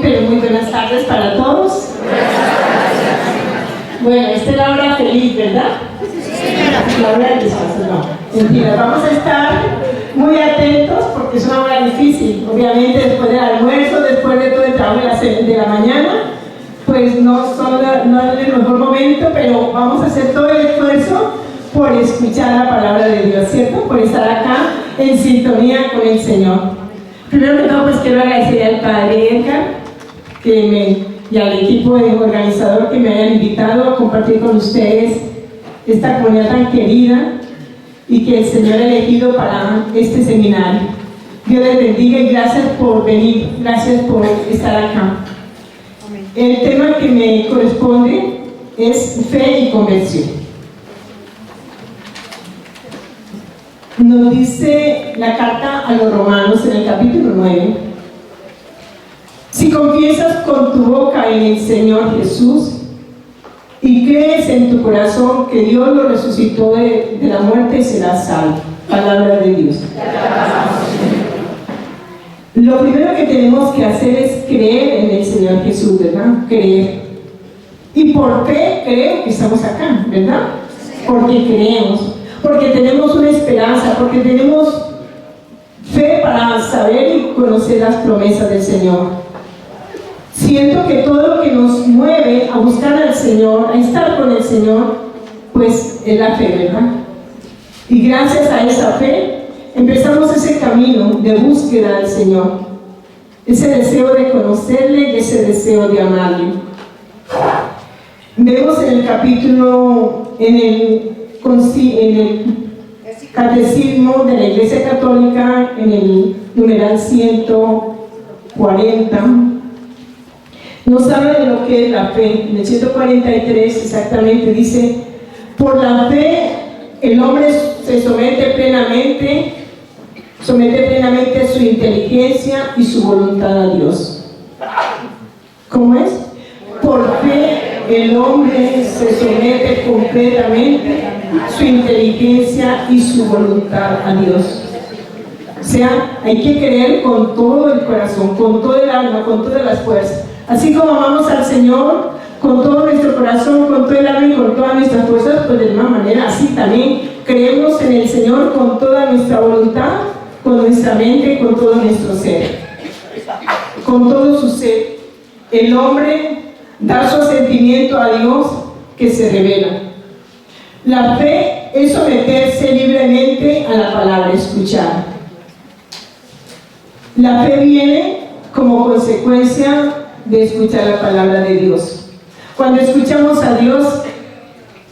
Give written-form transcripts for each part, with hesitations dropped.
pero muy buenas tardes para todos. Bueno, esta es la hora feliz, ¿verdad? Sí. La hora del descanso, no. Mentira, vamos a estar muy atentos porque es una hora difícil. Obviamente después del almuerzo, después de todo el trabajo de la mañana, pues no es el mejor momento, pero vamos a hacer todo el esfuerzo por escuchar la palabra de Dios, ¿cierto? Por estar acá en sintonía con el Señor. Primero que todo, pues quiero agradecer al Padre Edgar y al equipo organizador que me hayan invitado a compartir con ustedes esta comunidad tan querida y que el Señor ha elegido para este seminario. Dios les bendiga y gracias por venir, gracias por estar acá. El tema que me corresponde es fe y conversión. Nos dice la carta a los romanos en el capítulo 9: si confiesas con tu boca en el Señor Jesús y crees en tu corazón que Dios lo resucitó de la muerte, serás salvo. Palabra de Dios. Lo primero que tenemos que hacer es creer en el Señor Jesús, ¿verdad? Creer. Y por fe creo que estamos acá, ¿verdad? Porque creemos, porque tenemos una esperanza, porque tenemos fe para saber y conocer las promesas del Señor. Siento que todo lo que nos mueve a buscar al Señor, a estar con el Señor, pues es la fe, ¿verdad? Y gracias a esa fe empezamos ese camino de búsqueda del Señor, ese deseo de conocerle y ese deseo de amarle. Vemos en el capítulo, en el Catecismo de la Iglesia Católica, en el numeral 140, nos habla de lo que es la fe. En el 143 exactamente dice: por la fe el hombre se somete plenamente a su inteligencia y su voluntad a Dios. ¿Cómo es? Por fe el hombre se somete completamente su inteligencia y su voluntad a Dios. O sea, hay que creer con todo el corazón, con todo el alma, con todas las fuerzas. Así como amamos al Señor con todo nuestro corazón, con todo el alma y con todas nuestras fuerzas, pues de la misma manera, así también creemos en el Señor con toda nuestra voluntad, con nuestra mente, con todo nuestro ser, con todo su ser. El hombre da su asentimiento a Dios, que se revela. La fe es someterse libremente a la palabra escuchada. La fe viene como consecuencia de escuchar la palabra de Dios. Cuando escuchamos a Dios,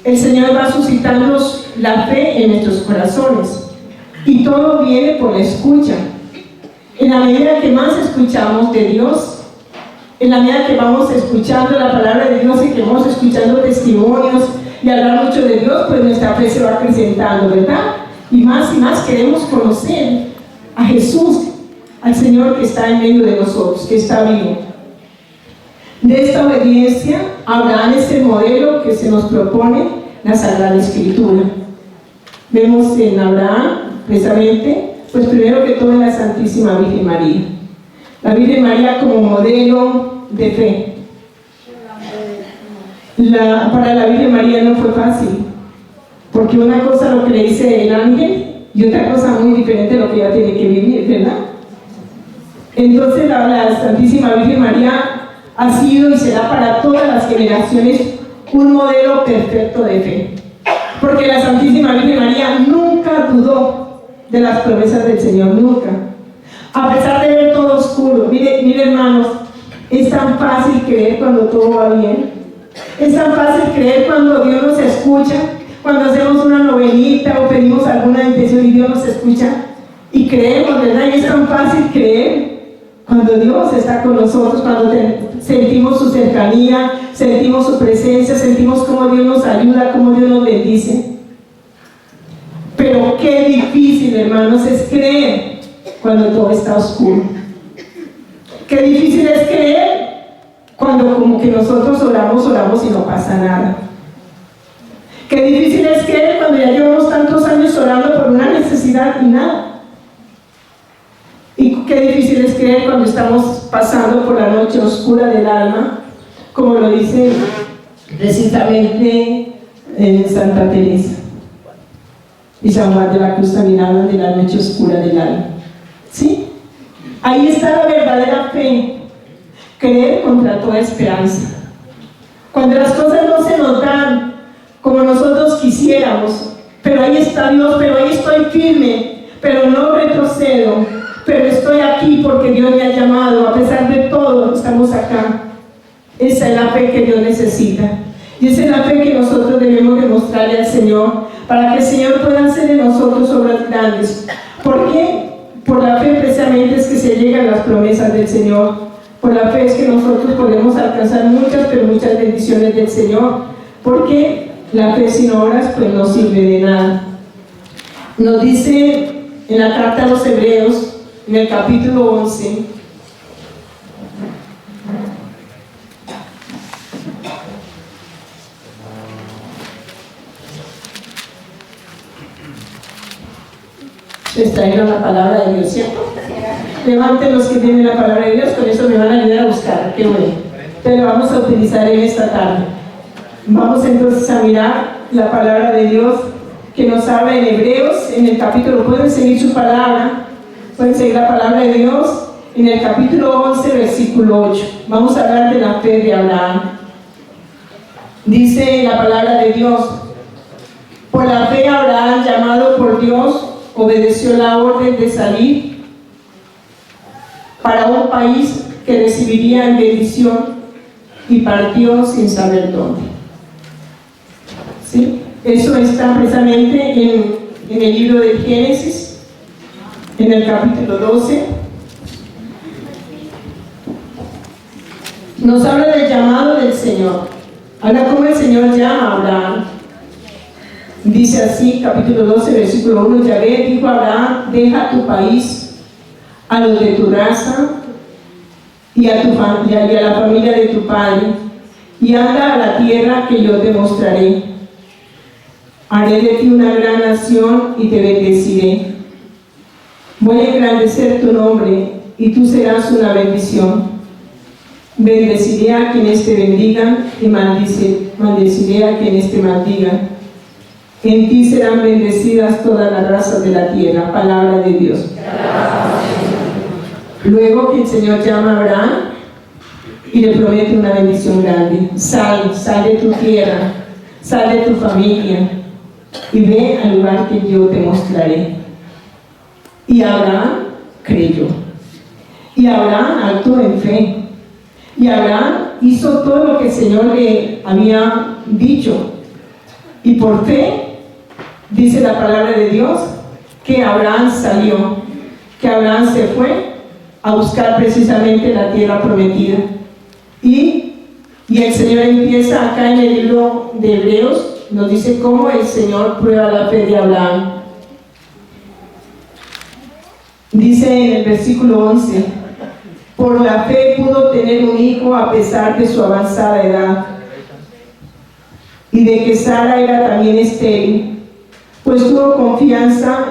el Señor va suscitando la fe en nuestros corazones, y todo viene por la escucha. En la medida que más escuchamos de Dios, en la medida que vamos escuchando la palabra de Dios y que vamos escuchando testimonios y hablar mucho de Dios, pues nuestra fe se va acrecentando, ¿verdad? Y más queremos conocer a Jesús, al Señor que está en medio de nosotros, que está vivo. De esta obediencia, Abraham es el modelo que se nos propone la Sagrada Escritura. Vemos en Abraham, precisamente, pues primero que todo en la Santísima Virgen María. La Virgen María como modelo de fe. Para la Virgen María no fue fácil, porque una cosa lo que le dice el ángel y otra cosa muy diferente lo que ella tiene que vivir, ¿verdad? Entonces la Santísima Virgen María ha sido y será para todas las generaciones un modelo perfecto de fe, porque la Santísima Virgen María nunca dudó de las promesas del Señor, nunca. A pesar de ver todo oscuro, mire hermanos, es tan fácil creer cuando todo va bien, es tan fácil creer cuando Dios nos escucha, cuando hacemos una novelita o pedimos alguna intención y Dios nos escucha y creemos, ¿verdad? Y es tan fácil creer cuando Dios está con nosotros, cuando sentimos su cercanía, sentimos su presencia, sentimos cómo Dios nos ayuda, cómo Dios nos bendice. Pero qué difícil, hermanos, es creer cuando todo está oscuro. Qué difícil es creer cuando como que nosotros oramos y no pasa nada. Qué difícil es creer cuando ya llevamos tantos años orando por una necesidad y nada. Y qué difícil es creer cuando estamos pasando por la noche oscura del alma, como lo dice precisamente Santa Teresa y San Juan de la Cruz caminaban de la noche oscura del alma. ¿Sí? Ahí está la verdadera fe, creer contra toda esperanza. Cuando las cosas no se nos dan como nosotros quisiéramos, pero ahí está Dios, pero ahí estoy firme, pero no retrocedo, pero estoy aquí porque Dios me ha llamado, a pesar de todo, estamos acá. Esa es la fe que Dios necesita. Y esa es la fe que nosotros debemos demostrarle al Señor, para que el Señor pueda hacer en nosotros obras grandes. ¿Por qué? Por la fe precisamente es que se llegan las promesas del Señor. Por la fe es que nosotros podemos alcanzar muchas, pero muchas bendiciones del Señor. Porque la fe sin obras pues no sirve de nada. Nos dice en la carta a los Hebreos, en el capítulo 11, les trajeron la palabra de Dios, ¿cierto? Levanten los que tienen la palabra de Dios, con eso me van a ayudar a buscar, qué bueno. Pero vamos a utilizar en esta tarde. Vamos entonces a mirar la palabra de Dios que nos habla en Hebreos, en el capítulo, pueden seguir su palabra, pueden seguir la palabra de Dios, en el capítulo 11, versículo 8. Vamos a hablar de la fe de Abraham. Dice la palabra de Dios: por la fe Abraham, llamado por Dios, obedeció la orden de salir para un país que recibiría en bendición y partió sin saber dónde. ¿Sí? Eso está precisamente en el libro de Génesis, en el capítulo 12. Nos habla del llamado del Señor. Habla cómo el Señor llama a Abraham. Dice así, capítulo 12, versículo 1, Yahvé dijo a Abraham: deja tu país, a los de tu raza y a la familia de tu padre, y anda a la tierra que yo te mostraré. Haré de ti una gran nación y te bendeciré. Voy a engrandecer tu nombre y tú serás una bendición. Bendeciré a quienes te bendigan y maldeciré a quienes te maldigan. En ti serán bendecidas todas las razas de la tierra. Palabra de Dios. Luego que el Señor llama a Abraham y le promete una bendición grande. Sal de tu tierra, sal de tu familia y ve al lugar que yo te mostraré. Y Abraham creyó. Y Abraham actuó en fe. Y Abraham hizo todo lo que el Señor le había dicho. Y por fe, dice la palabra de Dios, que Abraham salió, que Abraham se fue a buscar precisamente la tierra prometida. Y el Señor empieza acá en el libro de Hebreos, nos dice cómo el Señor prueba la fe de Abraham. Dice en el versículo 11: por la fe pudo tener un hijo a pesar de su avanzada edad, y de que Sara era también estéril, pues tuvo confianza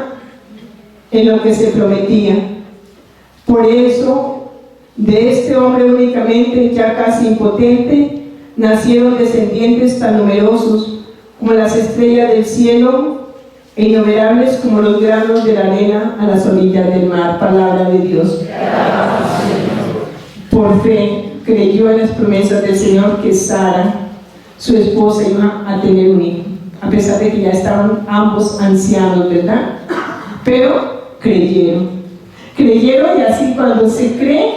en lo que se prometía. Por eso, de este hombre únicamente, ya casi impotente, nacieron descendientes tan numerosos como las estrellas del cielo e innumerables como los granos de la arena a las orillas del mar. Palabra de Dios. Por fe creyó en las promesas del Señor que Sara, su esposa, iba a tener un hijo, a pesar de que ya estaban ambos ancianos, ¿verdad? Pero creyeron y así cuando se cree,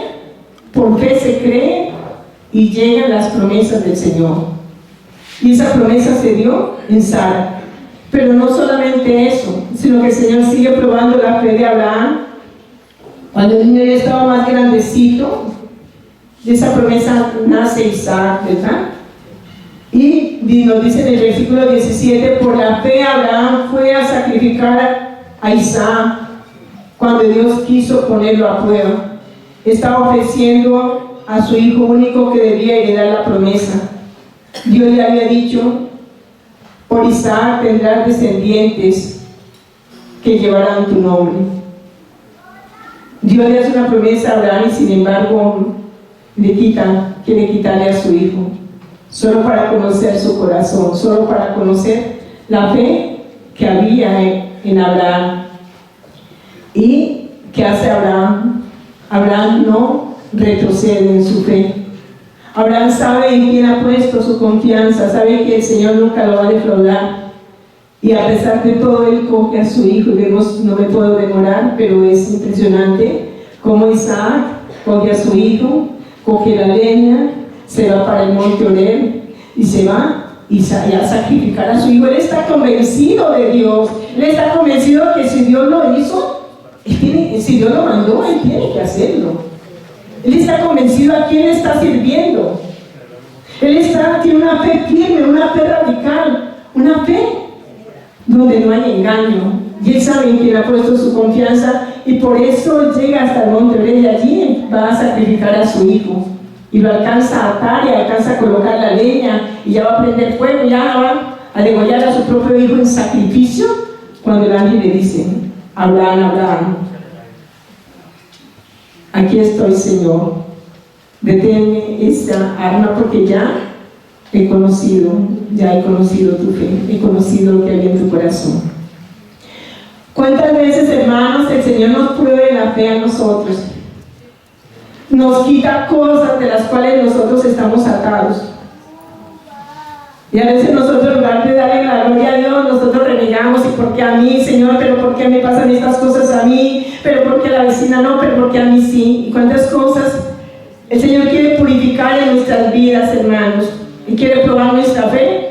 por fe se cree y llegan las promesas del Señor. Y esa promesa se dio en Sara. Pero no solamente eso, sino que el Señor sigue probando la fe de Abraham. Cuando el niño ya estaba más grandecito, de esa promesa nace Isaac, ¿verdad? Y nos dice en el versículo 17: por la fe Abraham fue a sacrificar a Isaac cuando Dios quiso ponerlo a prueba. Estaba ofreciendo a su hijo único que debía heredar la promesa. Dios le había dicho: por Isaac tendrás descendientes que llevarán tu nombre. Dios le hace una promesa a Abraham y sin embargo quiere quitarle a su hijo, solo para conocer su corazón, solo para conocer la fe que había en Abraham. ¿Y qué hace Abraham? Abraham no retrocede en su fe. Abraham sabe en quién ha puesto su confianza, sabe que el Señor nunca lo va a defraudar. Y a pesar de todo, él coge a su hijo, y vemos, no me puedo demorar, pero es impresionante cómo Isaac coge a su hijo, coge la leña, se va para el monte Oreb y se va a sacrificar a su hijo. Él está convencido de Dios, él está convencido que si Dios lo hizo, si Dios lo mandó, él tiene que hacerlo. Él está convencido a quién está sirviendo. Él tiene una fe firme, una fe radical, una fe donde no hay engaño. Y él sabe en quién ha puesto su confianza, y por eso llega hasta el monte Oreb y allí va a sacrificar a su hijo. Y lo alcanza a atar y alcanza a colocar la leña, y ya va a prender fuego, y ya va a degollar a su propio hijo en sacrificio, cuando el ángel le dice: Abraham, Abraham, aquí estoy, Señor, deténme esa arma, porque ya he conocido tu fe, he conocido lo que hay en tu corazón. ¿Cuántas veces, hermanos, el Señor nos pruebe la fe a nosotros? Nos quita cosas de las cuales nosotros estamos atados. Y a veces nosotros, en lugar de darle la gloria a Dios, nosotros renegamos: ¿y por qué a mí, Señor? ¿Pero por qué me pasan estas cosas a mí? ¿Pero por qué a la vecina no? ¿Pero por qué a mí sí? ¿Y cuántas cosas el Señor quiere purificar en nuestras vidas, hermanos? Y quiere probar nuestra fe.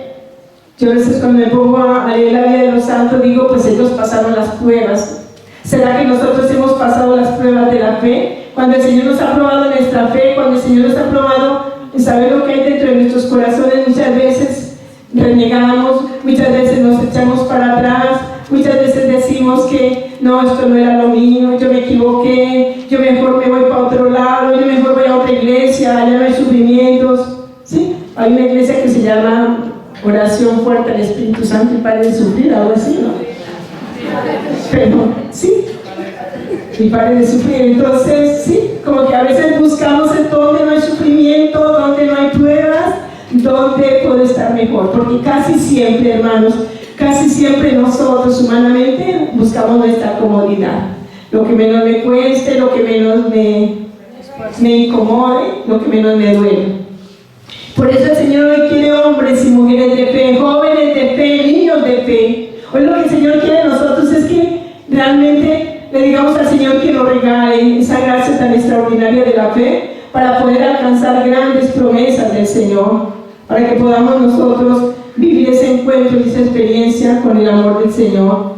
Yo a veces, cuando me pongo a leer la vida de los santos, digo: pues ellos pasaron las pruebas. ¿Será que nosotros hemos pasado las pruebas de la fe? Cuando el Señor nos ha probado nuestra fe, cuando el Señor nos ha probado en saber lo que hay dentro de nuestros corazones, muchas veces renegamos, muchas veces nos echamos para atrás, muchas veces decimos que no, esto no era lo mío, yo me equivoqué, yo mejor me voy para otro lado, yo mejor voy a otra iglesia, allá no hay sufrimientos. ¿Sí? Hay una iglesia que se llama Oración Fuerte al Espíritu Santo y Pare de Sufrir, algo así, ¿no? Pero sí, y pare de sufrir. Entonces, sí, como que a veces buscamos en donde no hay sufrimiento, donde no hay pruebas, donde puedo estar mejor. Porque casi siempre, hermanos, casi siempre nosotros humanamente buscamos nuestra comodidad. Lo que menos me cueste, lo que menos me incomode, lo que menos me duele. Por eso el Señor hoy quiere hombres y mujeres de fe, jóvenes de fe, niños de fe. Hoy lo que el Señor quiere de nosotros es que realmente le digamos al Señor que nos regale esa gracia tan extraordinaria de la fe, para poder alcanzar grandes promesas del Señor, para que podamos nosotros vivir ese encuentro y esa experiencia con el amor del Señor.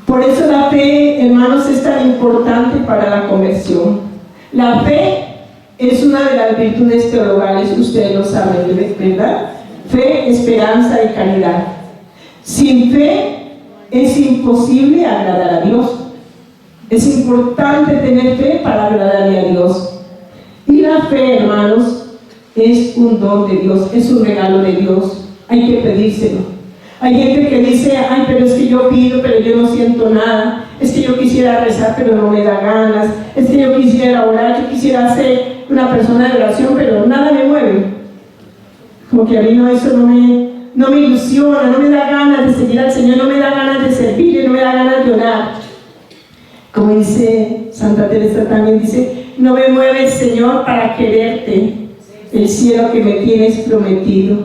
Por eso la fe, hermanos, es tan importante para la conversión. La fe es una de las virtudes teologales, ustedes lo saben, ¿verdad? Fe, esperanza y caridad. Sin fe es imposible agradar a Dios. Es importante tener fe para agradarle a Dios. Y la fe, hermanos, es un don de Dios, es un regalo de Dios. Hay que pedírselo. Hay gente que dice: ay, pero es que yo pido, pero yo no siento nada. Es que yo quisiera rezar, pero no me da ganas. Es que yo quisiera orar, yo quisiera ser una persona de oración, pero nada me mueve. Como que a mí eso no me ilusiona, no me da ganas de seguir al Señor, no me da ganas de servirle, no me da ganas de orar. Como dice Santa Teresa también, dice: no me mueves, Señor, para quererte, el cielo que me tienes prometido,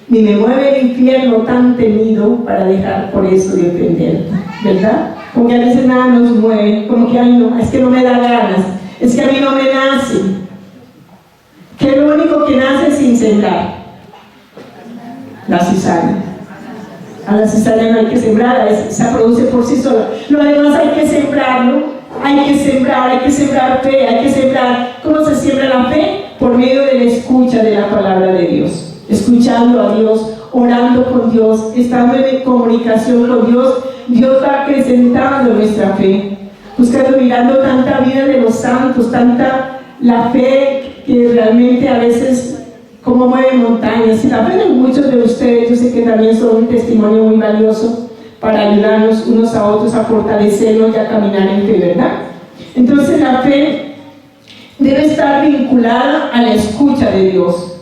ni me mueve el infierno tan temido para dejar por eso de ofenderte. ¿Verdad? Como que a veces nada nos mueve, como que ay no, es que no me da ganas, es que a mí no me nace. ¿Qué es lo único que nace sin sembrar? La cizaña. A la cizaña no hay que sembrar, se produce por sí sola. Lo demás hay que sembrarlo, hay que sembrar fe, hay que sembrar. ¿Cómo se siembra la fe? Por medio de la escucha de la palabra de Dios, escuchando a Dios, orando con Dios, estando en comunicación con Dios. Dios va acrecentando nuestra fe, buscando, mirando tanta vida de los santos, tanta la fe que realmente a veces como mueve montañas. Y la fe de muchos de ustedes, yo sé que también son un testimonio muy valioso para ayudarnos unos a otros a fortalecernos y a caminar en fe, ¿verdad? Entonces la fe debe estar vinculada a la escucha de Dios.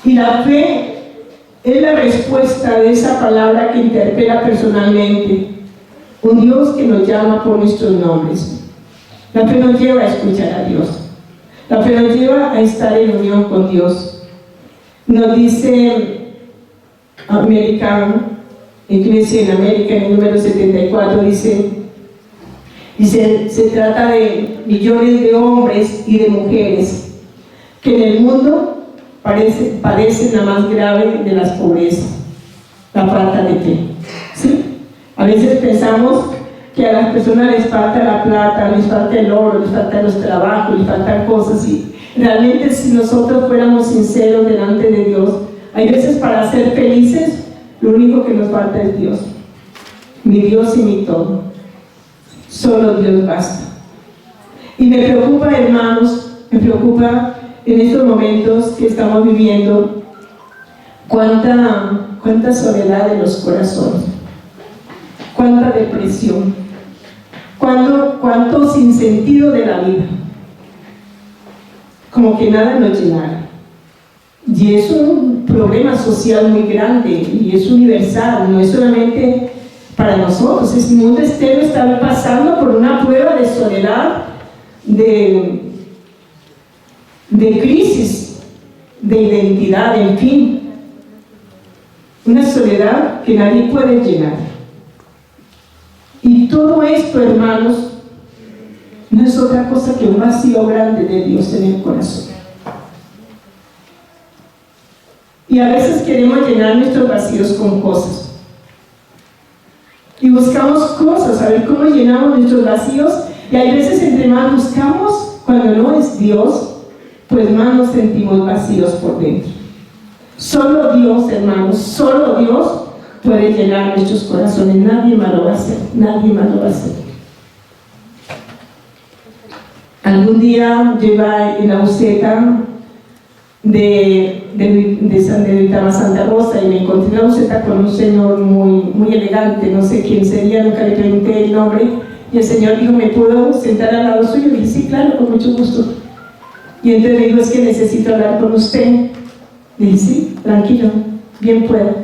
Y la fe es la respuesta de esa palabra que interpela personalmente. Un Dios que nos llama por nuestros nombres. La fe nos lleva a escuchar a Dios. La fe nos lleva a estar en unión con Dios. Nos dice Iglesia en América, en el número 74, dice, se trata de millones de hombres y de mujeres que en el mundo padecen la más grave de las pobrezas, la falta de fe. ¿Sí? A veces pensamos que a las personas les falta la plata, les falta el oro, les faltan los trabajos, les faltan cosas, y realmente si nosotros fuéramos sinceros delante de Dios, hay veces para ser felices, lo único que nos falta es Dios. Mi Dios y mi todo. Solo Dios basta. Y me preocupa, hermanos, me preocupa en estos momentos que estamos viviendo, cuánta soledad en los corazones, cuánta depresión, cuánto sinsentido de la vida, como que nada nos llenara. Y es un problema social muy grande y es universal, no es solamente para nosotros. El mundo entero está pasando por una prueba de soledad, de crisis, de identidad, en fin. Una soledad que nadie puede llenar. Y todo esto, hermanos, no es otra cosa que un vacío grande de Dios en el corazón. Y a veces queremos llenar nuestros vacíos con cosas. Y buscamos cosas, a ver cómo llenamos nuestros vacíos. Y hay veces entre más buscamos, cuando no es Dios, pues más nos sentimos vacíos por dentro. Solo Dios, hermanos, solo Dios puede llenar nuestros corazones. Nadie más lo va a hacer, nadie más lo va a hacer. Algún día yo iba en la buseta de Santa Rosa y me encontré en la buseta con un señor muy elegante, no sé quién sería, nunca le pregunté el nombre, y el señor dijo, ¿me puedo sentar al lado suyo? Y dije, sí, claro, con mucho gusto. Y entonces me dijo, es que necesito hablar con usted. Dije, sí, tranquilo, bien pueda.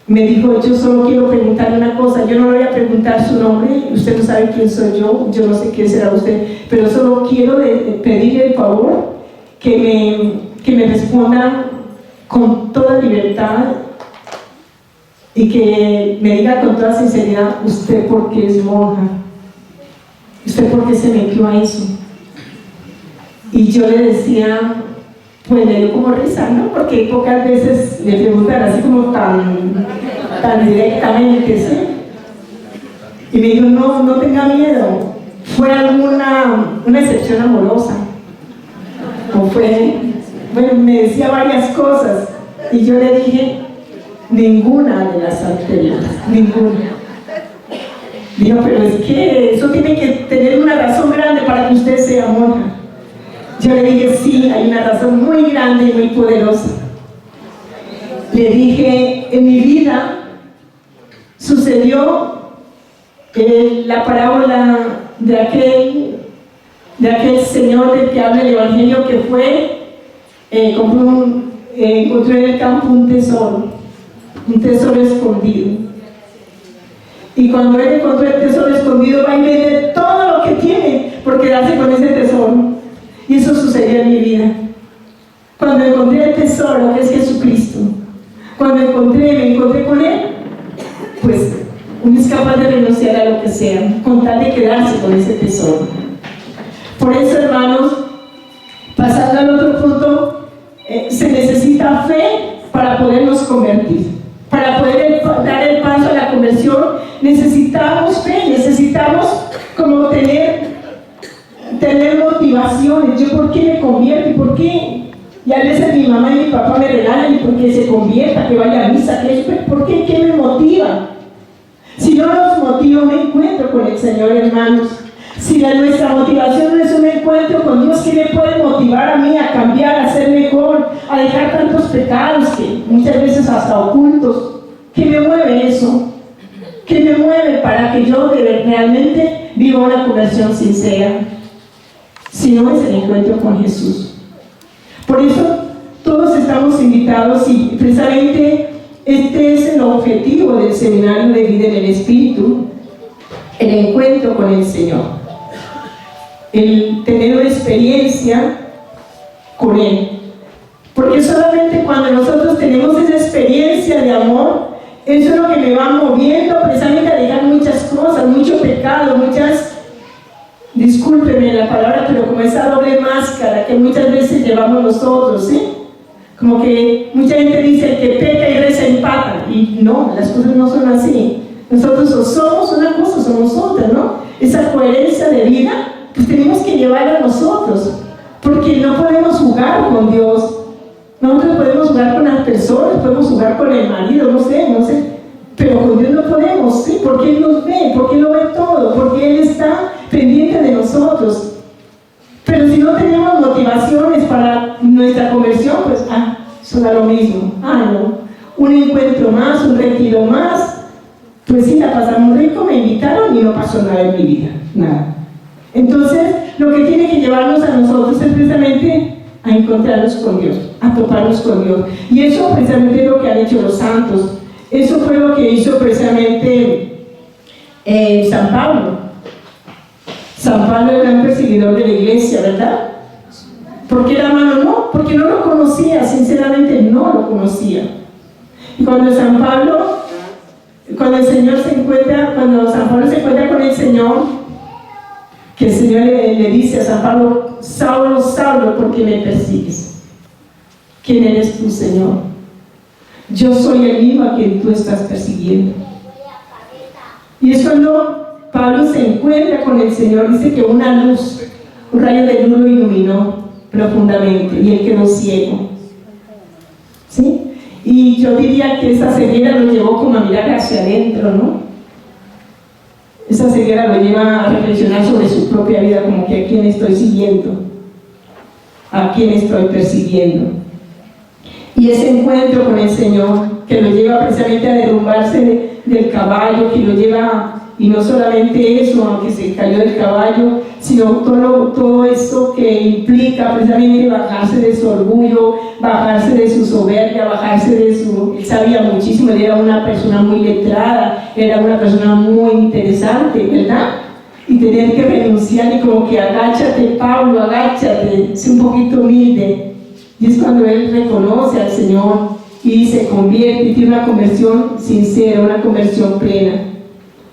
Me dijo, yo solo quiero preguntarle una cosa, yo no le voy a preguntar su nombre, usted no sabe quién soy yo no sé quién será usted, pero solo quiero pedirle el favor que me responda con toda libertad y que me diga con toda sinceridad, usted por qué es monja, usted por qué se metió a eso. Y yo le decía, pues me dio como risa, ¿no? Porque pocas veces le preguntan así como tan directamente, ¿sí? Y me dijo, no tenga miedo, fue una excepción amorosa, o fue, bueno, me decía varias cosas, y yo le dije, ninguna de las anteriores, ninguna. Dijo, pero es que eso tiene que tener una razón grande para que usted sea monja. Yo le dije, sí, hay una razón muy grande y muy poderosa. Le dije, en mi vida sucedió la parábola de aquel señor del que habla el Evangelio, que fue, encontró en el campo un tesoro escondido. Y cuando él encontró el tesoro escondido, va y vende todo lo que tiene por quedarse con ese tesoro. Y eso sucedió en mi vida. Cuando encontré el tesoro, que es Jesucristo, cuando me encontré con Él, pues uno es capaz de renunciar a lo que sea, con tal de quedarse con ese tesoro. Por eso, hermanos, pasando al otro punto, se necesita fe para podernos convertir. Para poder dar el paso a la conversión, necesitamos fe, necesitamos como tener motivaciones. ¿Yo por qué me convierto? ¿Y por qué? Y a veces mi mamá y mi papá me regalan, ¿y por qué se convierta? Que vaya a misa, que eso. ¿Por qué? ¿Qué me motiva? Si no los motivo, me encuentro con el Señor, hermanos. Si nuestra motivación no es un encuentro con Dios, ¿qué me puede motivar a mí a cambiar, a ser mejor, a dejar tantos pecados que muchas veces hasta ocultos? ¿Qué me mueve eso? ¿Qué me mueve para que yo realmente viva una conversión sincera, si no es el encuentro con Jesús. Por eso todos estamos invitados y precisamente este es el objetivo del Seminario de Vida en el Espíritu, el encuentro con el Señor, el tener una experiencia con Él. Porque solamente cuando nosotros tenemos esa experiencia de amor, eso es lo que me va moviendo precisamente a dejar muchas cosas, mucho pecado, discúlpeme la palabra, pero como esa doble máscara que muchas veces llevamos nosotros, ¿sí? Como que mucha gente dice que peca y reza empata, y no, las cosas no son así. Nosotros o somos una cosa o somos otra, ¿no? Esa coherencia de vida, pues tenemos que llevarla a nosotros, porque no podemos jugar con Dios. Nosotros podemos jugar con las personas, podemos jugar con el marido, no sé, pero con Dios no podemos, ¿sí? Porque Él nos ve, porque Él lo ve todo, porque Él está pendiente de nosotros. Pero si no tenemos motivaciones para nuestra conversión, pues, eso da lo mismo. No, un encuentro más, un retiro más, pues sí, la pasamos rico, me invitaron y no pasó nada en mi vida, nada. Entonces, lo que tiene que llevarnos a nosotros es precisamente a encontrarnos con Dios, a toparnos con Dios. Y eso precisamente es lo que han hecho los santos. Eso fue lo que hizo precisamente San Pablo. San Pablo era un perseguidor de la iglesia, ¿verdad? ¿Por qué era malo? No, porque no lo conocía, sinceramente no lo conocía. Y cuando San Pablo se encuentra con el Señor, que el Señor le dice a San Pablo: Saulo, Saulo, ¿por qué me persigues? ¿Quién eres tú, Señor? Yo soy el mismo a quien tú estás persiguiendo. Y es cuando Pablo se encuentra con el Señor, dice que una luz, un rayo de luz lo iluminó profundamente y él quedó ciego, ¿sí? Y yo diría que esa ceguera lo llevó como a mirar hacia adentro, ¿no? Esa ceguera lo lleva a reflexionar sobre su propia vida, como que a quién estoy siguiendo, a quién estoy persiguiendo. Y ese encuentro con el Señor, que lo lleva precisamente a derrumbarse del caballo, que lo lleva, y no solamente eso, aunque se cayó del caballo, sino todo eso que implica precisamente bajarse de su orgullo, bajarse de su soberbia, bajarse de su... Él sabía muchísimo, él era una persona muy letrada, era una persona muy interesante, ¿verdad? Y tener que renunciar y como que agáchate, Pablo, agáchate, sé un poquito humilde. Y es cuando él reconoce al Señor y se convierte y tiene una conversión sincera, una conversión plena.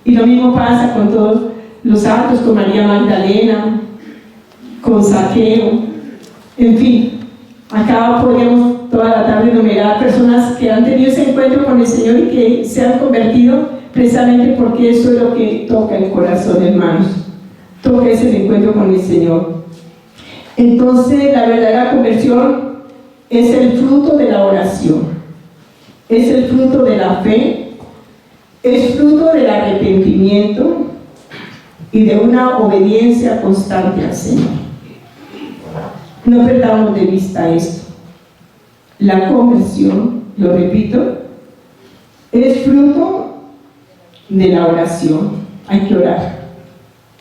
Y lo mismo pasa con todos los santos, con María Magdalena, con Zaqueo, en fin. Acá podríamos toda la tarde enumerar personas que han tenido ese encuentro con el Señor y que se han convertido precisamente porque eso es lo que toca el corazón, hermanos. Toca ese encuentro con el Señor. Entonces, la verdadera conversión es el fruto de la oración, es el fruto de la fe, es fruto del arrepentimiento y de una obediencia constante al Señor. No perdamos de vista esto. La conversión, lo repito, es fruto de la oración. Hay que orar.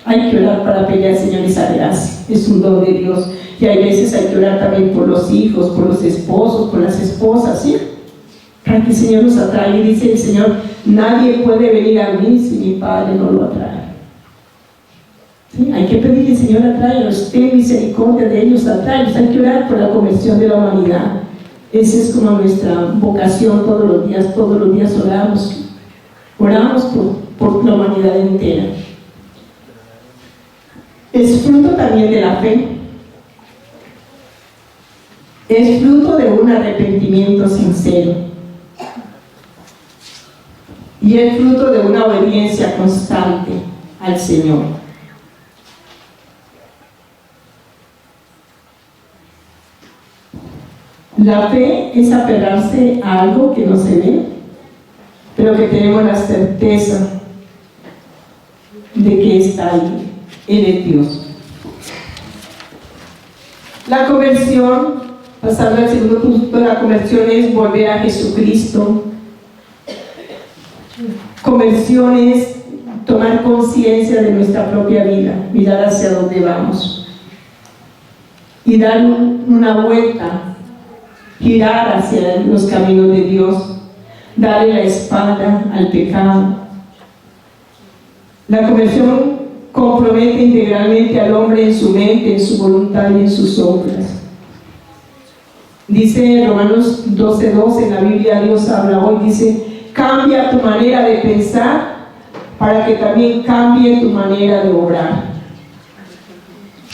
Hay que orar para pedir al Señor esa gracia. Es un don de Dios. Y hay veces hay que orar también por los hijos, por los esposos, por las esposas, ¿sí? Para que el Señor nos atraiga. Y dice el Señor: nadie puede venir a mí si mi Padre no lo atrae. ¿Sí? Hay que pedir que el Señor atraiga, ten misericordia de ellos, atraiga. Hay que orar por la conversión de la humanidad. Esa es como nuestra vocación todos los días oramos por la humanidad entera. Es fruto también de la fe. Es fruto de un arrepentimiento sincero. Y es fruto de una obediencia constante al Señor. La fe es aferrarse a algo que no se ve, pero que tenemos la certeza de que está ahí. Él es Dios. La conversión, pasando al segundo punto, la conversión es volver a Jesucristo. Conversión es tomar conciencia de nuestra propia vida, mirar hacia dónde vamos y dar una vuelta, girar hacia los caminos de Dios, darle la espalda al pecado. La conversión compromete integralmente al hombre en su mente, en su voluntad y en sus obras. Dice Romanos 12:12 en la Biblia, Dios habla hoy, dice: cambia tu manera de pensar para que también cambie tu manera de obrar.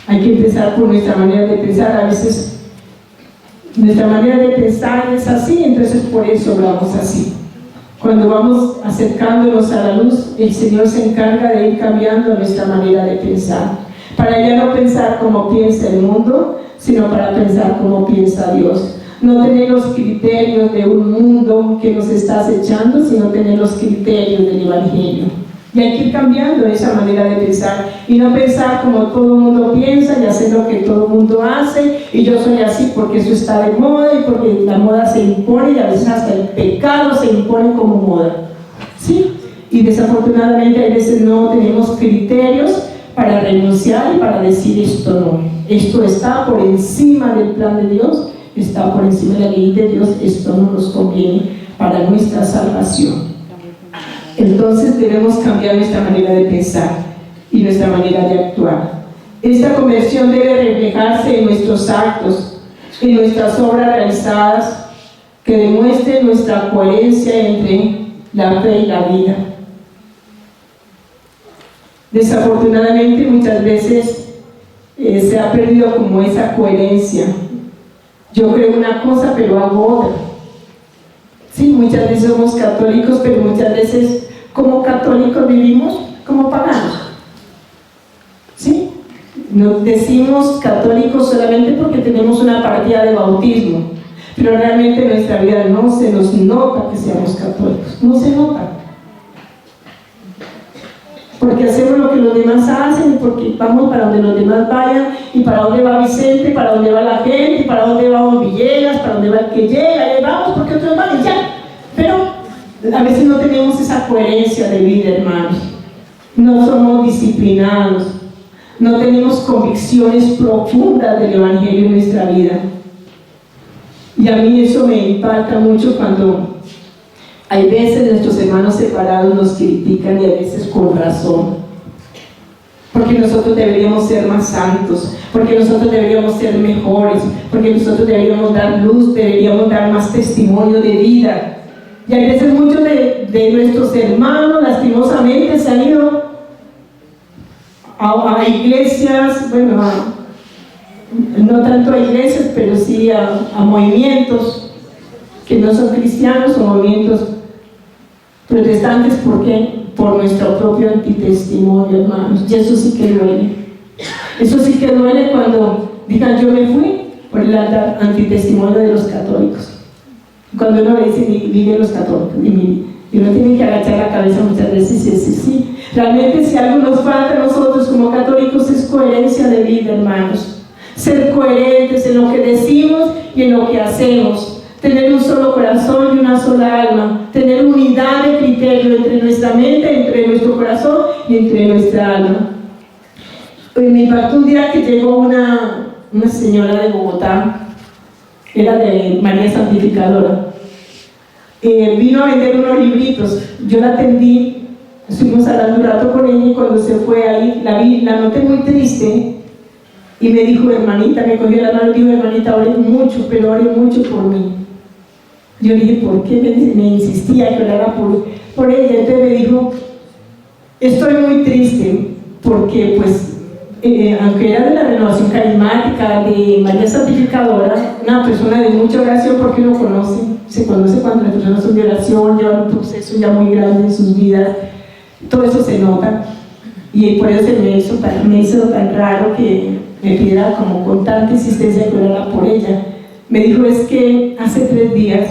Hay que empezar por nuestra manera de pensar. A veces nuestra manera de pensar es así, entonces por eso obramos así. Cuando vamos acercándonos a la luz, el Señor se encarga de ir cambiando nuestra manera de pensar, para ya no pensar como piensa el mundo, sino para pensar como piensa Dios. No tener los criterios de un mundo que nos está acechando, sino tener los criterios del Evangelio. Y hay que ir cambiando esa manera de pensar y no pensar como todo el mundo piensa y hacer lo que todo el mundo hace, y yo soy así porque eso está de moda y porque la moda se impone, y a veces hasta el pecado se impone como moda, ¿sí? Y desafortunadamente a veces no tenemos criterios para renunciar y para decir esto no, esto está por encima del plan de Dios, está por encima de la ley de Dios, esto no nos conviene para nuestra salvación. Entonces debemos cambiar nuestra manera de pensar y nuestra manera de actuar. Esta conversión debe reflejarse en nuestros actos, en nuestras obras realizadas, que demuestren nuestra coherencia entre la fe y la vida. Desafortunadamente muchas veces se ha perdido como esa coherencia. Yo creo una cosa pero hago otra. Sí, muchas veces somos católicos, pero muchas veces como católicos vivimos como paganos. ¿Sí? Nos decimos católicos solamente porque tenemos una partida de bautismo, pero realmente en nuestra vida no se nos nota que seamos católicos, no se nota. Porque hacemos lo que los demás hacen, y porque vamos para donde los demás vayan, y para dónde va Vicente, para dónde va la gente, para dónde va Don Villegas, para dónde va el que llega, y vamos porque otros van y ya. Pero a veces no tenemos esa coherencia de vida, hermanos. No somos disciplinados, no tenemos convicciones profundas del Evangelio en nuestra vida. Y a mí eso me impacta mucho cuando hay veces nuestros hermanos separados nos critican, y a veces con razón, porque nosotros deberíamos ser más santos, porque nosotros deberíamos ser mejores, porque nosotros deberíamos dar luz, deberíamos dar más testimonio de vida. Y a veces muchos de nuestros hermanos lastimosamente se han ido a iglesias, bueno, no tanto a iglesias, pero sí a movimientos que no son cristianos, o movimientos protestantes. ¿Por qué? Por nuestro propio antitestimonio, hermanos. Y eso sí que duele. Eso sí que duele cuando digan yo me fui por el antitestimonio de los católicos. Cuando uno le dice vive los católicos, y uno tiene que agachar la cabeza muchas veces y decir sí. Realmente si algo nos falta a nosotros como católicos es coherencia de vida, hermanos. Ser coherentes en lo que decimos y en lo que hacemos. Tener un solo corazón y una sola alma, tener unidad de criterio entre nuestra mente, entre nuestro corazón y entre nuestra alma. Me impactó un día que llegó una señora de Bogotá, era de María Santificadora, vino a vender unos libritos. Yo la atendí, estuvimos hablando un rato con ella, y cuando se fue ahí, la noté muy triste, y me dijo, hermanita, me cogió la mano y dijo, hermanita, ore mucho, pero ore mucho por mí. Yo le dije, ¿por qué? Me insistía que orara por ella. Entonces me dijo, estoy muy triste, porque pues, aunque era de la renovación carismática, de María Santificadora, una persona de mucha oración, porque uno se conoce cuando las personas son de oración, llevan un proceso ya muy grande en sus vidas, todo eso se nota, y por eso me hizo tan raro que me pidiera como con tanta insistencia que orara por ella. Me dijo, es que hace 3 días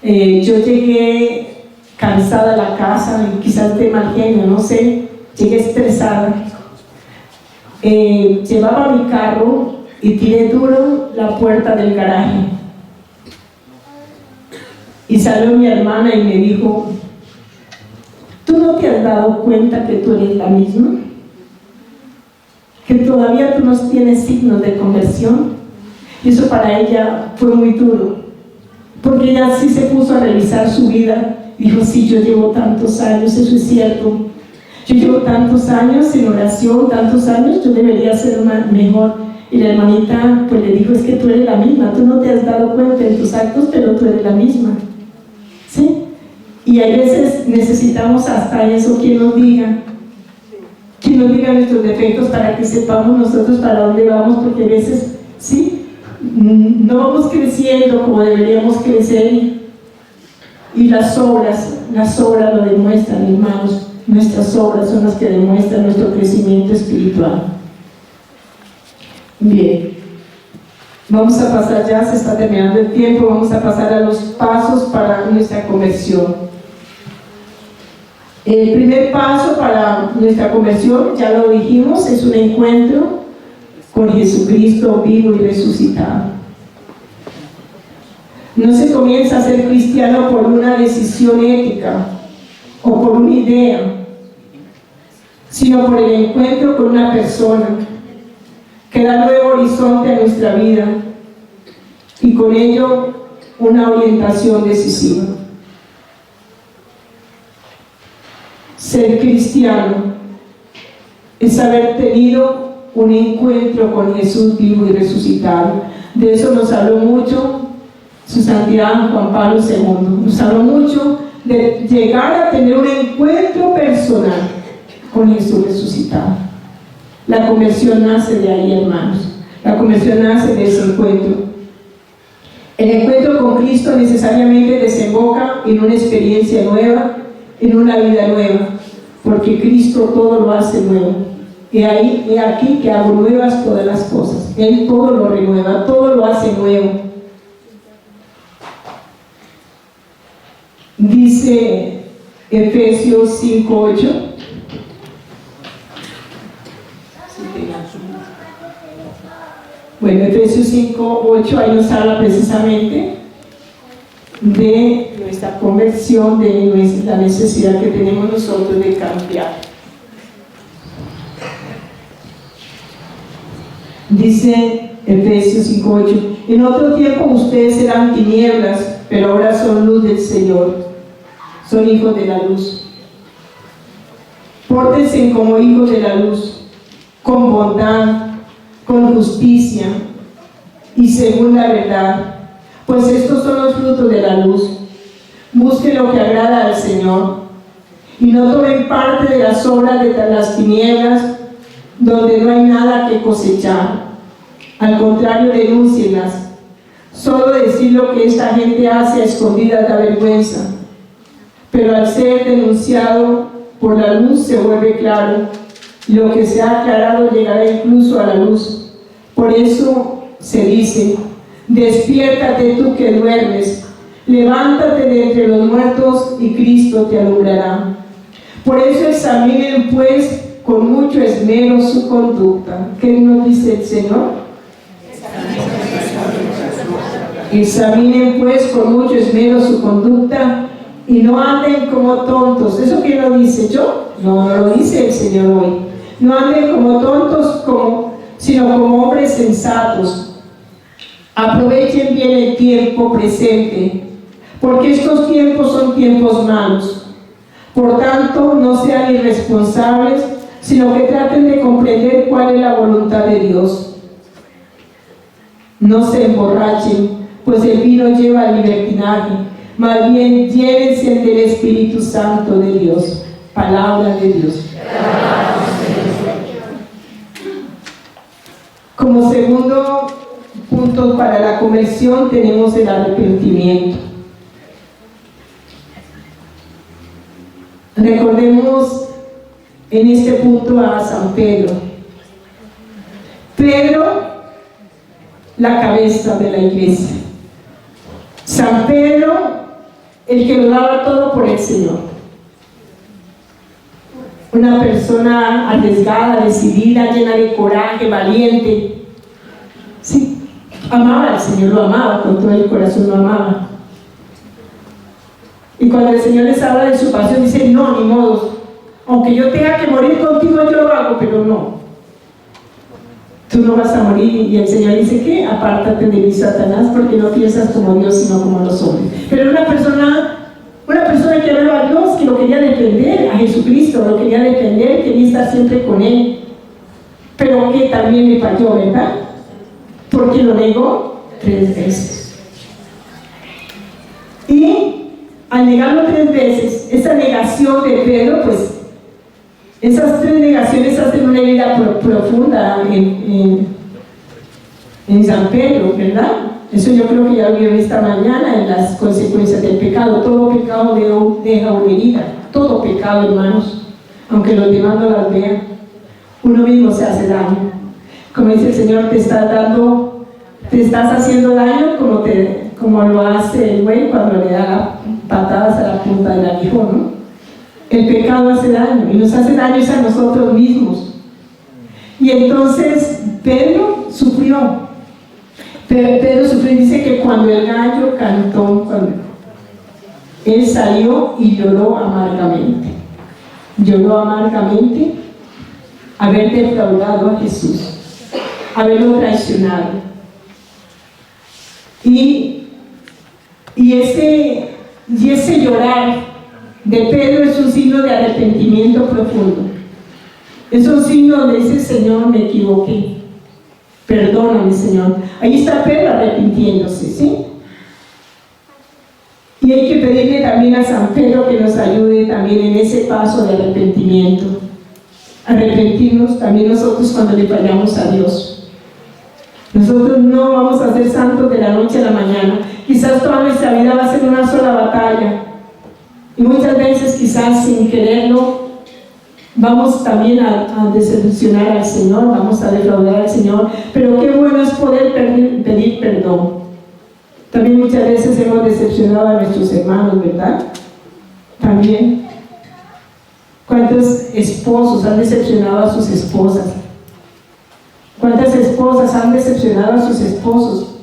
yo llegué cansada a la casa, quizás de mal genio, no sé, llegué estresada. Llevaba mi carro y tiré duro la puerta del garaje. Y salió mi hermana y me dijo, ¿Tú no te has dado cuenta que tú eres la misma? Que todavía tú no tienes signos de conversión. Y eso para ella fue muy duro, porque ella sí se puso a revisar su vida. Dijo, sí, yo llevo tantos años, eso es cierto. Yo llevo tantos años en oración, tantos años, yo debería ser mejor. Y la hermanita pues le dijo, es que tú eres la misma, tú no te has dado cuenta en tus actos, pero tú eres la misma. ¿Sí? Y a veces necesitamos hasta eso, quien nos diga nuestros defectos para que sepamos nosotros para dónde vamos, porque a veces, sí, no vamos creciendo como deberíamos crecer, y las obras lo demuestran, hermanos. Nuestras obras son las que demuestran nuestro crecimiento espiritual. Bien, vamos a pasar, ya se está terminando el tiempo, vamos a pasar a los pasos para nuestra conversión. El primer paso para nuestra conversión, ya lo dijimos, es un encuentro con Jesucristo vivo y resucitado. No se comienza a ser cristiano por una decisión ética o por una idea, sino por el encuentro con una persona que da nuevo horizonte a nuestra vida y con ello una orientación decisiva. Ser cristiano es haber tenido un encuentro con Jesús vivo y resucitado. De eso nos habló mucho su santidad Juan Pablo II. Nos habló mucho de llegar a tener un encuentro personal con Jesús resucitado. La conversión nace de ahí, hermanos. La conversión nace de ese encuentro. El encuentro con Cristo necesariamente desemboca en una experiencia nueva, en una vida nueva, porque Cristo todo lo hace nuevo. He aquí que hago nuevas todas las cosas. Él todo lo renueva, todo lo hace nuevo. Dice Efesios 5:8. Bueno, Efesios 5:8, ahí nos habla precisamente de nuestra conversión, de la necesidad que tenemos nosotros de cambiar. Dice Efesios 5:8: en otro tiempo ustedes eran tinieblas, pero ahora son luz del Señor, son hijos de la luz. Pórtense como hijos de la luz, con bondad, con justicia y según la verdad, pues estos son los frutos de la luz. Busquen lo que agrada al Señor y no tomen parte de las obras de las tinieblas, donde no hay nada que cosechar. Al contrario, denúncienlas. Solo decir lo que esta gente hace a escondidas da vergüenza, pero al ser denunciado por la luz se vuelve claro. Lo que se ha aclarado llegará incluso a la luz. Por eso se dice: despiértate tú que duermes, levántate de entre los muertos y Cristo te alumbrará. Por eso examinen pues con mucho esmero su conducta. ¿Qué nos dice el Señor? Examinen pues con mucho esmero su conducta y no anden como tontos. ¿Eso quién lo dice? ¿Yo? No, lo dice el Señor hoy. No anden como tontos, sino como hombres sensatos. Aprovechen bien el tiempo presente, porque estos tiempos son tiempos malos. Por tanto, no sean irresponsables, sino que traten de comprender cuál es la voluntad de Dios. No se emborrachen, pues el vino lleva al libertinaje. Más bien, llénense del Espíritu Santo de Dios. Palabra de Dios. Como segundo punto para la conversión tenemos el arrepentimiento. Recordemos en este punto a San Pedro. Pedro, la cabeza de la iglesia. San Pedro, el que lo daba todo por el Señor. Una persona arriesgada, decidida, llena de coraje, valiente. Sí, amaba al Señor, lo amaba con todo el corazón, lo amaba. Y cuando el Señor les habla de su pasión, dice, no, ni modo. Aunque yo tenga que morir contigo, yo lo hago, pero no. Tú no vas a morir. Y el Señor dice que apártate de mí, Satanás, porque no piensas como Dios, sino como los hombres. Pero una persona que amaba a Dios, que lo quería defender, a Jesucristo, lo quería defender, quería estar siempre con Él. Pero que también le falló, ¿verdad? Porque lo negó 3 veces. Y al negarlo 3 veces, esa negación de Pedro, pues, esas 3 negaciones hacen una herida profunda en San Pedro, ¿verdad? Eso yo creo que ya lo vieron esta mañana en las consecuencias del pecado. Todo pecado deja una herida. Todo pecado, hermanos, aunque los demás no las vean, uno mismo se hace daño. Como dice el Señor, te estás haciendo daño como lo hace el güey cuando le da patadas a la punta del aguijón, ¿no? El pecado hace daño, y nos hace daños a nosotros mismos. Y entonces Pedro sufrió. Pedro sufrió, y dice que cuando el gallo cantó, él salió y lloró amargamente. Lloró amargamente haber defraudado a Jesús, haberlo traicionado. Y ese llorar de Pedro es un signo de arrepentimiento profundo. Es un signo donde dice, Señor, me equivoqué. Perdóname, Señor. Ahí está Pedro arrepintiéndose, ¿sí? Y hay que pedirle también a San Pedro que nos ayude también en ese paso de arrepentimiento. Arrepentirnos también nosotros cuando le fallamos a Dios. Nosotros no vamos a ser santos de la noche a la mañana. Quizás toda nuestra vida va a ser una sola batalla. Y muchas veces, quizás sin quererlo, vamos también a desilusionar al Señor, vamos a defraudar al Señor. Pero qué bueno es poder pedir perdón. También muchas veces hemos decepcionado a nuestros hermanos, ¿verdad? También. ¿Cuántos esposos han decepcionado a sus esposas? ¿Cuántas esposas han decepcionado a sus esposos?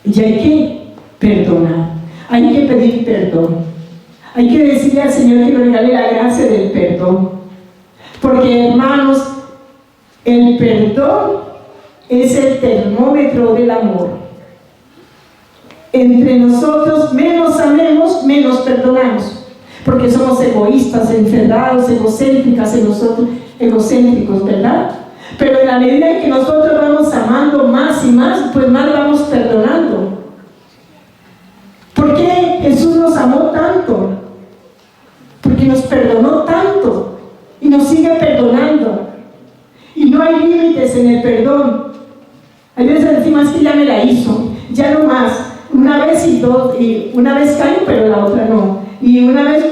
Y hay que perdonar, hay que pedir perdón, hay que decirle al Señor que nos regale la gracia del perdón, porque, hermanos, el perdón es el termómetro del amor. Entre nosotros menos amemos, menos perdonamos, porque somos egoístas, encerrados, egocéntricas en nosotros, egocéntricos, ¿verdad? Pero en la medida en que nosotros vamos amando más y más, pues más vamos perdonando. ¿Por qué Jesús nos amó tanto? Porque nos perdonó tanto y nos sigue perdonando. Y no hay límites en el perdón. Hay veces decimos que ya me la hizo, ya no más. Una vez y una vez callo, pero la otra no. Y una vez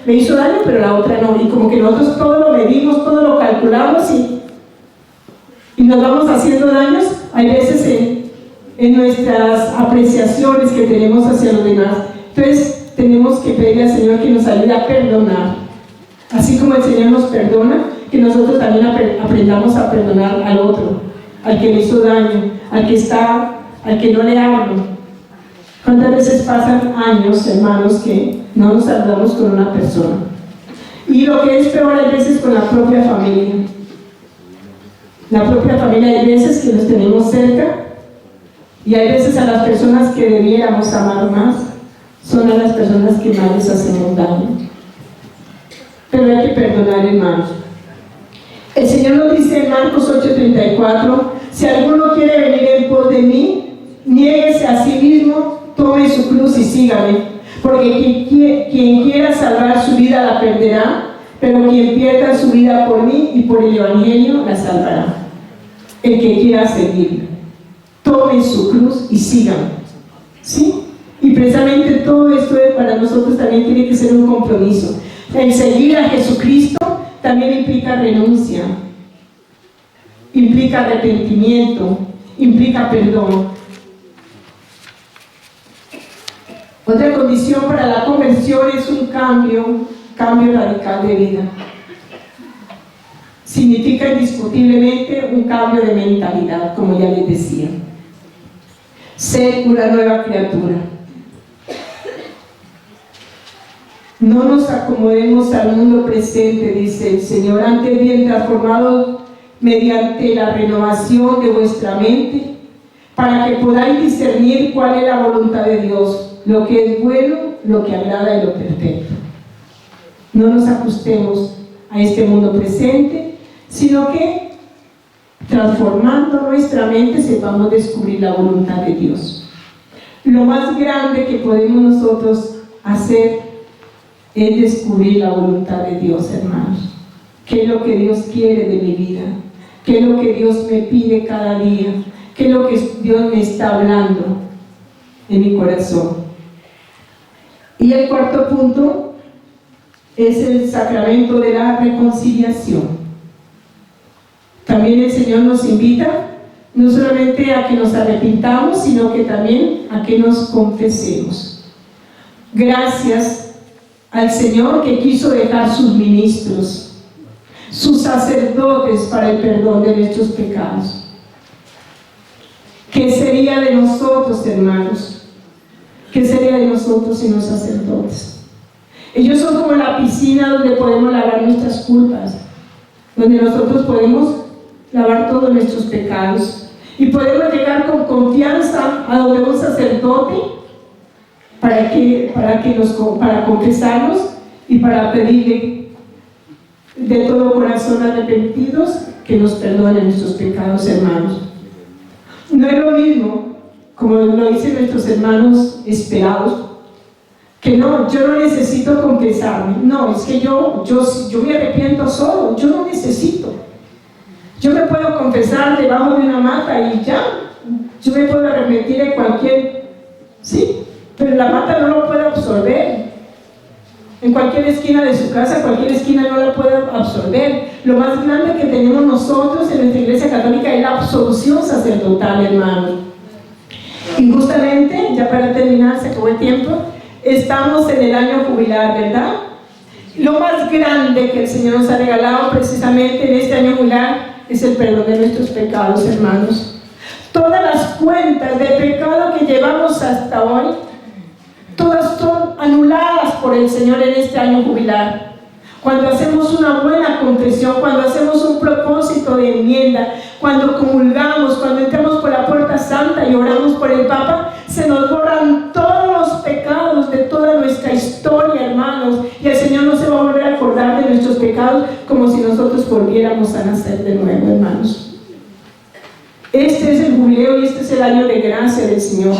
me hizo daño, pero la otra no. Y como que nosotros todo lo medimos, todo lo calculamos y nos vamos haciendo daños, hay veces en nuestras apreciaciones que tenemos hacia los demás. Entonces tenemos que pedirle al Señor que nos ayude a perdonar. Así como el Señor nos perdona, que nosotros también aprendamos a perdonar al otro, al que le hizo daño, al que no le hablo. ¿Cuántas veces pasan años, hermanos, que no nos hablamos con una persona? Y lo que es peor, hay veces con la propia familia. La propia familia, hay veces que los tenemos cerca, y hay veces a las personas que debiéramos amar más, son a las personas que más les hacemos daño. Pero hay que perdonar, hermanos. El Señor nos dice en Marcos 8:34, si alguno quiere venir en pos de mí, niéguese a sí mismo, tome su cruz y sígame, porque quien quiera salvar su vida la perderá, pero quien pierda su vida por mí y por el Evangelio la salvará. El que quiera seguirme, tome su cruz y sígame. ¿Sí? Y precisamente todo esto para nosotros también tiene que ser un compromiso. El seguir a Jesucristo también implica renuncia, implica arrepentimiento, implica perdón. Otra condición para la conversión es un cambio radical de vida. Significa indiscutiblemente un cambio de mentalidad, como ya les decía. Ser una nueva criatura. No nos acomodemos al mundo presente, dice el Señor, antes bien transformados mediante la renovación de vuestra mente, para que podáis discernir cuál es la voluntad de Dios, lo que es bueno, lo que agrada y lo perfecto. No nos ajustemos a este mundo presente, sino que transformando nuestra mente sepamos descubrir la voluntad de Dios. Lo más grande que podemos nosotros hacer es descubrir la voluntad de Dios, hermanos. ¿Qué es lo que Dios quiere de mi vida? ¿Qué es lo que Dios me pide cada día? ¿Qué es lo que Dios me está hablando en mi corazón? Y el cuarto punto es el sacramento de la reconciliación. También el Señor nos invita no solamente a que nos arrepintamos, sino que también a que nos confesemos. Gracias al Señor que quiso dejar sus ministros, sus sacerdotes para el perdón de nuestros pecados. ¿Qué sería de nosotros, hermanos? ¿Qué sería de nosotros sin los sacerdotes? Ellos son como la piscina donde podemos lavar nuestras culpas, donde nosotros podemos lavar todos nuestros pecados y podemos llegar con confianza a donde un sacerdote para confesarnos y para pedirle de todo corazón arrepentidos que nos perdone nuestros pecados, hermanos. No es lo mismo, como lo dicen nuestros hermanos esperados, que no, yo no necesito confesarme. No, es que yo me arrepiento solo, yo no necesito. Yo me puedo confesar debajo de una mata y ya, yo me puedo arrepentir en cualquier, sí, pero la mata no lo puede absorber. En cualquier esquina de su casa, cualquier esquina no la puede absorber. Lo más grande que tenemos nosotros en nuestra Iglesia Católica es la absolución sacerdotal, hermano. Y justamente, ya para terminar, se acabó el tiempo, estamos en el año jubilar, ¿verdad? Lo más grande que el Señor nos ha regalado precisamente en este año jubilar es el perdón de nuestros pecados, hermanos. Todas las cuentas de pecado que llevamos hasta hoy, todas son anuladas por el Señor en este año jubilar. Cuando hacemos una buena confesión, cuando hacemos un propósito de enmienda, cuando comulgamos, cuando entramos por la puerta santa y oramos por el Papa, se nos borran todos los pecados de toda nuestra historia, hermanos, y el Señor no se va a volver a acordar de nuestros pecados como si nosotros volviéramos a nacer de nuevo, hermanos. Este es el jubileo y este es el año de gracia del Señor.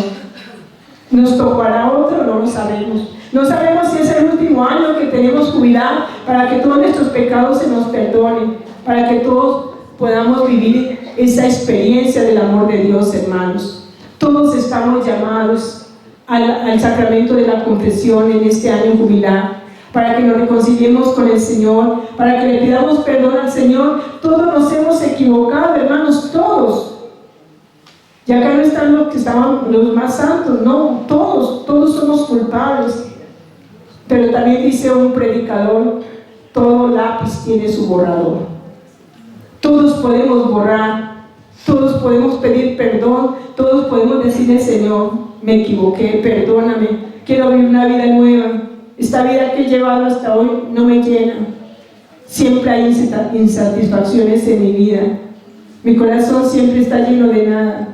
¿Nos tocará otro? No lo sabemos. No sabemos si es el último año que tenemos jubilar para que todos nuestros pecados se nos perdonen, para que todos podamos vivir esa experiencia del amor de Dios, hermanos. Todos estamos llamados al sacramento de la confesión en este año jubilar, para que nos reconciliemos con el Señor, para que le pidamos perdón al Señor. Todos nos hemos equivocado, hermanos, todos. Y acá no están los que estaban los más santos, no, todos somos culpables. Pero también dice un predicador, todo lápiz tiene su borrador. Todos podemos borrar, todos podemos pedir perdón, todos podemos decirle: Señor, me equivoqué, perdóname, quiero vivir una vida nueva. Esta vida que he llevado hasta hoy no me llena. Siempre hay insatisfacciones en mi vida. Mi corazón siempre está lleno de nada.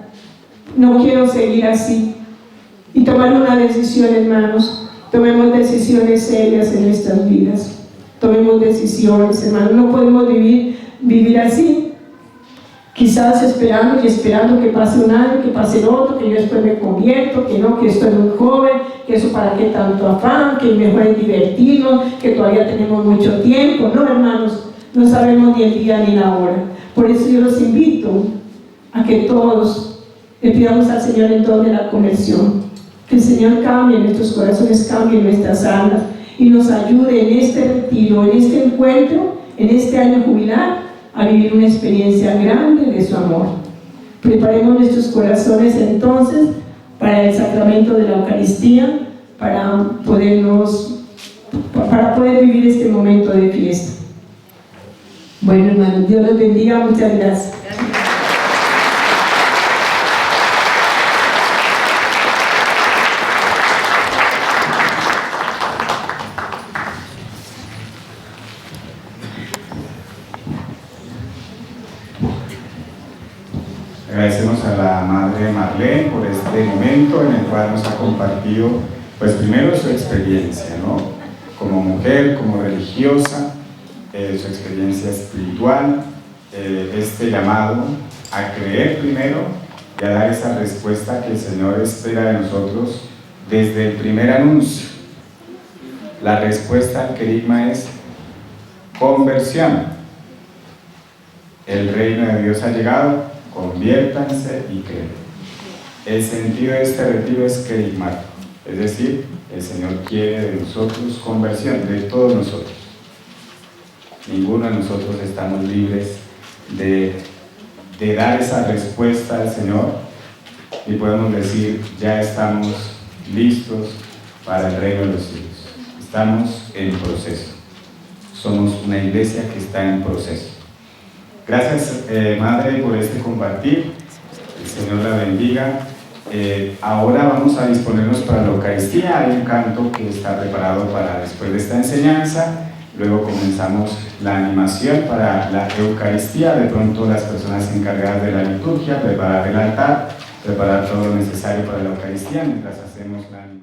No quiero seguir así. Y tomar una decisión, hermanos. Tomemos decisiones serias en nuestras vidas. Tomemos decisiones, hermanos. No podemos vivir así. Quizás esperando que pase un año, que pase el otro, que yo después me convierto, que no, que estoy muy joven, que eso para qué tanto afán, que mejor es divertirnos, que todavía tenemos mucho tiempo. No, hermanos, no sabemos ni el día ni la hora. Por eso yo los invito a que todos le pidamos al Señor el don de la conversión, que el Señor cambie nuestros corazones, cambie nuestras almas y nos ayude en este retiro, en este encuentro, en este año jubilar, a vivir una experiencia grande de su amor. Preparemos nuestros corazones entonces para el sacramento de la Eucaristía, para poder vivir este momento de fiesta. Bueno, hermanos, Dios los bendiga, muchas gracias. Agradecemos a la Madre Marlene por este momento en el cual nos ha compartido, pues primero su experiencia, ¿no? Como mujer, como religiosa, su experiencia espiritual, este llamado a creer primero y a dar esa respuesta que el Señor espera de nosotros desde el primer anuncio. La respuesta al querigma es conversión. El reino de Dios ha llegado, conviértanse y creen. El sentido de este retiro es querigmático, es decir, el Señor quiere de nosotros conversión, de todos nosotros. Ninguno de nosotros estamos libres de dar esa respuesta al Señor y podemos decir, ya estamos listos para el reino de los cielos. Estamos en proceso. Somos una iglesia que está en proceso. Gracias, Madre, por este compartir. El Señor la bendiga. Ahora vamos a disponernos para la Eucaristía. Hay un canto que está preparado para después de esta enseñanza. Luego comenzamos la animación para la Eucaristía. De pronto las personas encargadas de la liturgia, preparar el altar, preparar todo lo necesario para la Eucaristía mientras hacemos la animación.